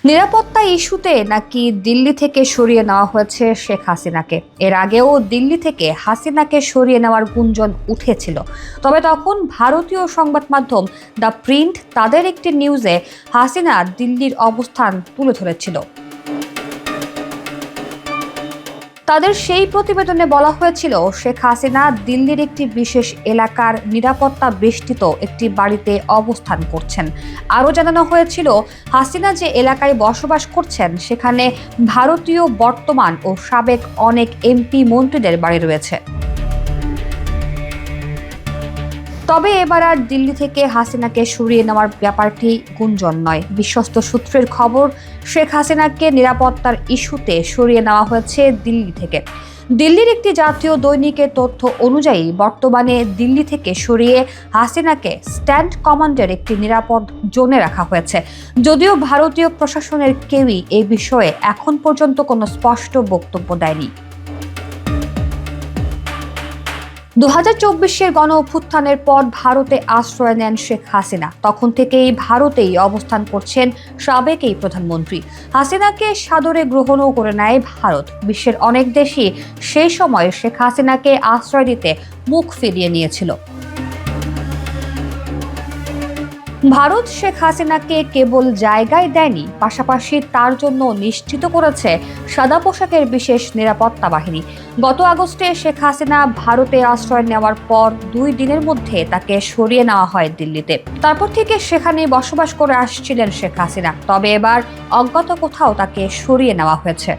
নিরাপত্তা ইস্যুতে নাকি দিল্লি থেকে সরিয়ে নেওয়া হয়েছে শেখ হাসিনাকে। এর আগেও দিল্লি থেকে হাসিনাকে সরিয়ে নেওয়ার গুঞ্জন উঠেছিল, তবে তখন ভারতীয় সংবাদ মাধ্যম দ্য প্রিন্ট তাদের একটি নিউজে হাসিনা দিল্লির অবস্থান তুলে ধরেছিল। তাদের সেই প্রতিবেদনে বলা হয়েছিল, শেখ হাসিনা দিল্লির একটি বিশেষ এলাকার নিরাপত্তা বেষ্টিত একটি বাড়িতে অবস্থান করছেন। আরও জানানো হয়েছিল, হাসিনা যে এলাকায় বসবাস করছেন সেখানে ভারতীয় বর্তমান ও সাবেক অনেক এমপি মন্ত্রীদের বাড়ি রয়েছে। তবে এবার আর দিল্লি থেকে হাসিনাকে সরিয়ে নেওয়ার ব্যাপারটি গুঞ্জন নয়। বিশ্বস্ত সূত্রের খবর, শেখ হাসিনাকে নিরাপত্তার ইস্যুতে সরিয়ে নেওয়া হয়েছে দিল্লি থেকে। দিল্লির একটি জাতীয় দৈনিকের তথ্য অনুযায়ী বর্তমানে দিল্লি থেকে সরিয়ে হাসিনাকে স্ট্যান্ড কমান্ডের একটি নিরাপদ জোনে রাখা হয়েছে। যদিও ভারতীয় প্রশাসনের কেউই এ বিষয়ে এখন পর্যন্ত কোনো স্পষ্ট বক্তব্য দেয়নি। 2024-এর গণ অভ্যুত্থানের পর ভারতে আশ্রয় নেন শেখ হাসিনা। তখন থেকেই ভারতেই অবস্থান করছেন সাবেক এই প্রধানমন্ত্রী। হাসিনাকে সাদরে গ্রহণও করে নেয় ভারত। বিশ্বের অনেক দেশই সেই সময় শেখ হাসিনাকে আশ্রয় দিতে মুখ ফিরিয়ে নিয়েছিল। ভারত শেখ হাসিনাকে কেবল জায়গায় দেয়নি, পাশাপাশি তার জন্য নিশ্চিত করেছে সাদা পোশাকের বিশেষ নিরাপত্তা বাহিনী। গত আগস্টে শেখ হাসিনা ভারতে আশ্রয় নেওয়ার পর 2 দিনের মধ্যে তাকে সরিয়ে নেওয়া হয় দিল্লিতে। তারপর থেকে সেখানেই বসবাস করে আসছিলেন শেখ হাসিনা। তবে এবার অজ্ঞাত কোথাও তাকে সরিয়ে নেওয়া হয়েছে।